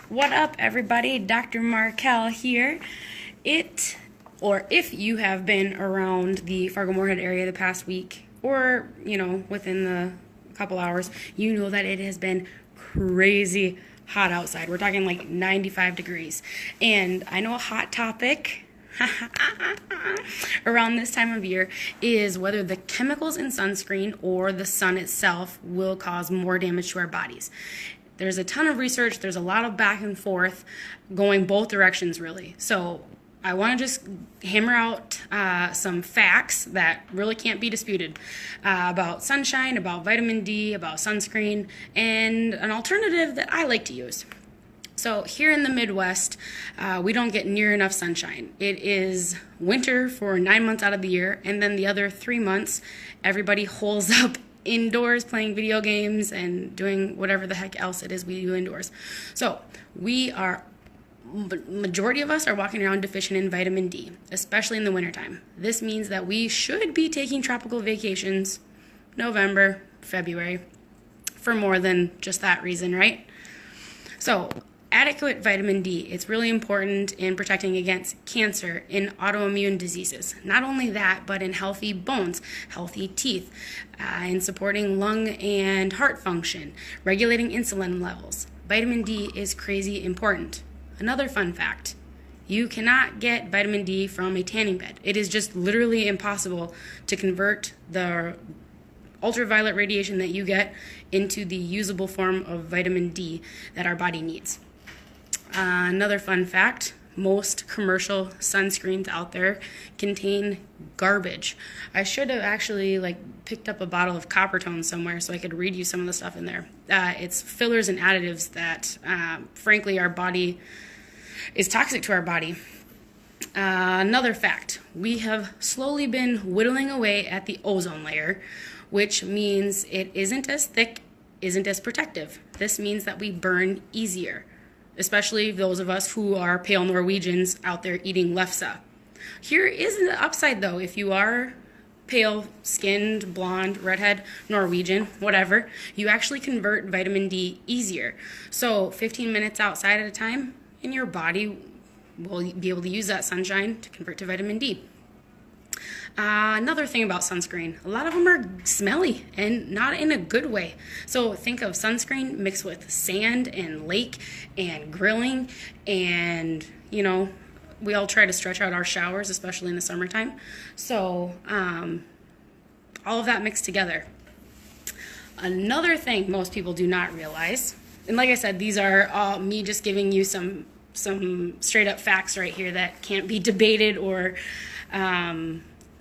What up, everybody? Dr. Markel here. If you have been around the Fargo-Moorhead area the past week, or, within the couple hours, you know that it has been crazy hot outside. We're talking like 95 degrees. And I know a hot topic around this time of year is whether the chemicals in sunscreen or the sun itself will cause more damage to our bodies. There's a ton of research. There's a lot of back and forth going both directions, really. So I want to just hammer out some facts that really can't be disputed about sunshine, about vitamin D, about sunscreen, and an alternative that I like to use. So here in the Midwest, we don't get near enough sunshine. It is winter for 9 months out of the year, and then the other 3 months, everybody holes up indoors playing video games and doing whatever the heck else it is we do indoors. So majority of us are walking around deficient in vitamin D, especially in the wintertime. This means that we should be taking tropical vacations November, February, for more than just that reason, right? So adequate vitamin D, it's really important in protecting against cancer, in autoimmune diseases. Not only that, but in healthy bones, healthy teeth, in supporting lung and heart function, regulating insulin levels. Vitamin D is crazy important. Another fun fact, you cannot get vitamin D from a tanning bed. It is just literally impossible to convert the ultraviolet radiation that you get into the usable form of vitamin D that our body needs. Another fun fact, most commercial sunscreens out there contain garbage. I should have actually picked up a bottle of Coppertone somewhere so I could read you some of the stuff in there. It's fillers and additives that, frankly, our body is toxic to our body. Another fact, we have slowly been whittling away at the ozone layer, which means it isn't as thick, isn't as protective. This means that we burn easier, especially those of us who are pale Norwegians out there eating lefse. Here is the upside, though. If you are pale-skinned, blonde, redhead, Norwegian, whatever, you actually convert vitamin D easier. So 15 minutes outside at a time, and your body will be able to use that sunshine to convert to vitamin D. Another thing about sunscreen, a lot of them are smelly and not in a good way. So think of sunscreen mixed with sand and lake and grilling, and we all try to stretch out our showers, especially in the summertime. So all of that mixed together. Another thing most people do not realize, and like I said, these are all me just giving you some straight up facts right here that can't be debated, or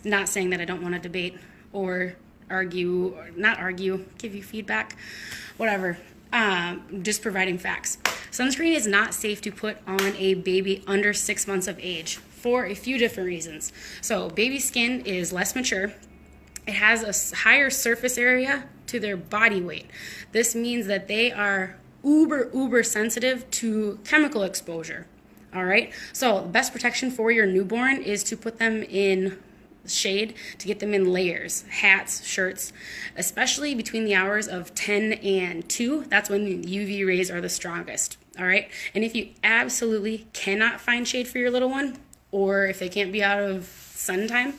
not saying that I don't want to debate or argue, or not argue, give you feedback, whatever. Just providing facts. Sunscreen is not safe to put on a baby under 6 months of age for a few different reasons. So baby skin is less mature. It has a higher surface area to their body weight. This means that they are uber sensitive to chemical exposure. All right. So best protection for your newborn is to put them in shade, to get them in layers, hats, shirts, especially between the hours of 10 and 2. That's when the UV rays are the strongest. All right. And if you absolutely cannot find shade for your little one, or if they can't be out of sun time,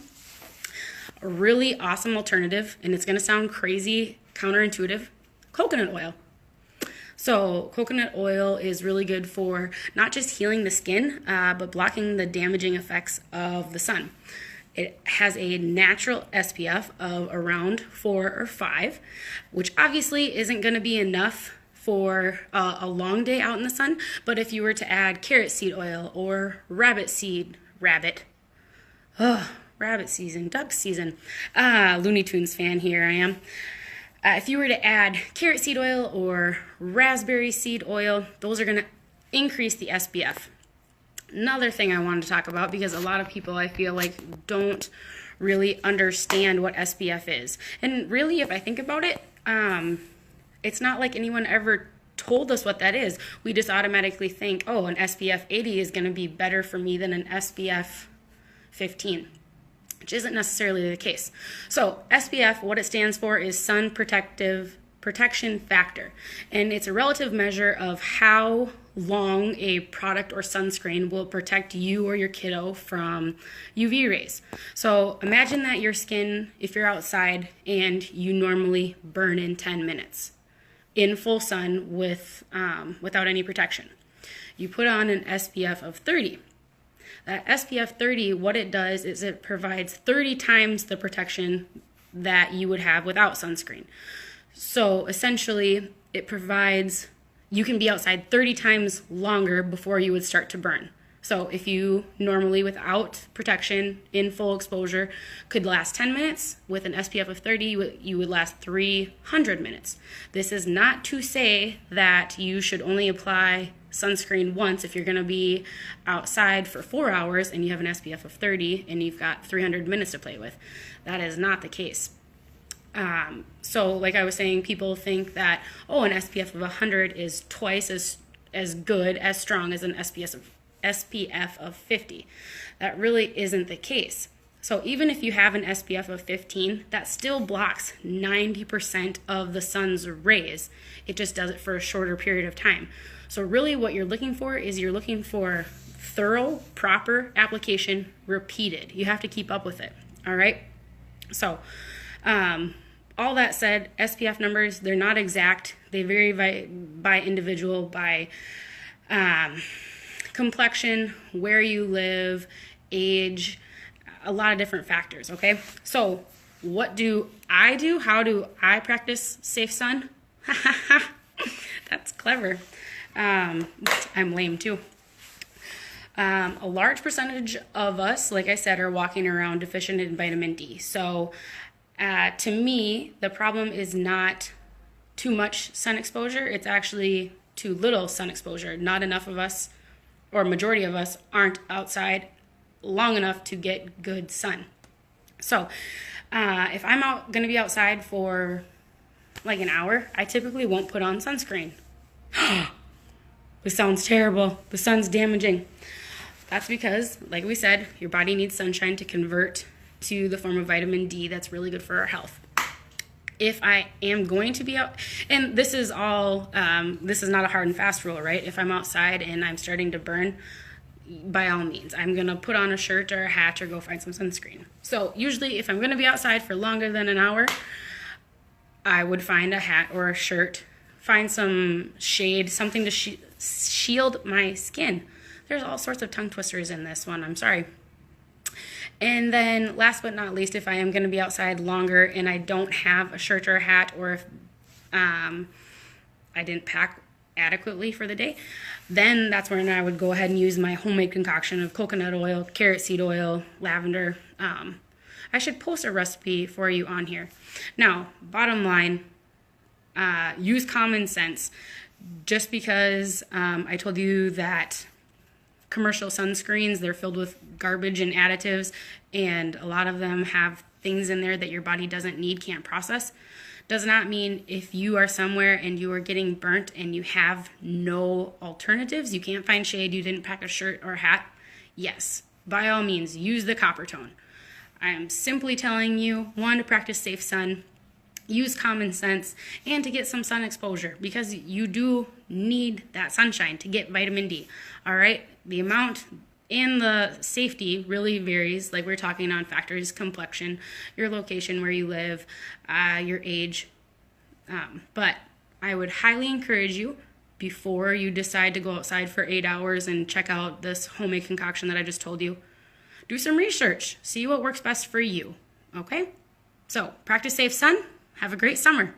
a really awesome alternative, and it's going to sound crazy counterintuitive, coconut oil. So coconut oil is really good for not just healing the skin, but blocking the damaging effects of the sun. It has a natural SPF of around 4 or 5, which obviously isn't going to be enough for a long day out in the sun. But if you were to add carrot seed oil or rabbit season, duck season, Looney Tunes fan here I am. If you were to add carrot seed oil or raspberry seed oil, those are going to increase the SPF. Another thing I wanted to talk about, because a lot of people I feel like don't really understand what SPF is. And really, if I think about it, it's not like anyone ever told us what that is. We just automatically think, oh, an SPF 80 is going to be better for me than an SPF 15. Which isn't necessarily the case. So SPF, what it stands for is sun protective protection factor, and it's a relative measure of how long a product or sunscreen will protect you or your kiddo from UV rays. So imagine that your skin, if you're outside and you normally burn in 10 minutes in full sun without any protection. You put on an SPF of 30. That SPF 30, what it does is it provides 30 times the protection that you would have without sunscreen. So essentially, it provides, you can be outside 30 times longer before you would start to burn. So if you normally, without protection, in full exposure, could last 10 minutes, with an SPF of 30, you would last 300 minutes. This is not to say that you should only apply sunscreen once if you're going to be outside for 4 hours and you have an SPF of 30 and you've got 300 minutes to play with. That is not the case. So like I was saying, people think that, oh, an SPF of 100 is twice as good, as strong as an SPF of 50. That really isn't the case. So even if you have an SPF of 15, that still blocks 90% of the sun's rays. It just does it for a shorter period of time. So really what you're looking for is you're looking for thorough, proper application, repeated. You have to keep up with it, all right? So all that said, SPF numbers, they're not exact. They vary by individual, by complexion, where you live, age, a lot of different factors, okay? So what do I do? How do I practice safe sun? That's clever. I'm lame too. A large percentage of us, like I said, are walking around deficient in vitamin D. So to me, the problem is not too much sun exposure. It's actually too little sun exposure. Not enough of us, or majority of us, aren't outside long enough to get good sun. So if I'm going to be outside for like an hour, I typically won't put on sunscreen. This sounds terrible. The sun's damaging. That's because, like we said, your body needs sunshine to convert to the form of vitamin D that's really good for our health. If I am going to be out, and this is all, this is not a hard and fast rule, right? If I'm outside and I'm starting to burn, by all means, I'm going to put on a shirt or a hat or go find some sunscreen. So usually if I'm going to be outside for longer than an hour, I would find a hat or a shirt, find some shade, something to shield my skin. There's all sorts of tongue twisters in this one, I'm sorry. And then last but not least, if I am going to be outside longer and I don't have a shirt or a hat, or if I didn't pack adequately for the day, then that's when I would go ahead and use my homemade concoction of coconut oil, carrot seed oil, lavender. I should post a recipe for you on here. Now, bottom line, use common sense. Just because I told you that commercial sunscreens, they're filled with garbage and additives, and a lot of them have things in there that your body doesn't need, can't process, does not mean if you are somewhere and you are getting burnt and you have no alternatives, you can't find shade, you didn't pack a shirt or a hat, yes, by all means, use the copper tone. I am simply telling you, one, to practice safe sun, use common sense, and to get some sun exposure, because you do need that sunshine to get vitamin D, all right? The amount and the safety really varies, like we're talking on factors, complexion, your location where you live, your age. But I would highly encourage you, before you decide to go outside for 8 hours and check out this homemade concoction that I just told you, do some research, see what works best for you, okay? So practice safe sun, have a great summer.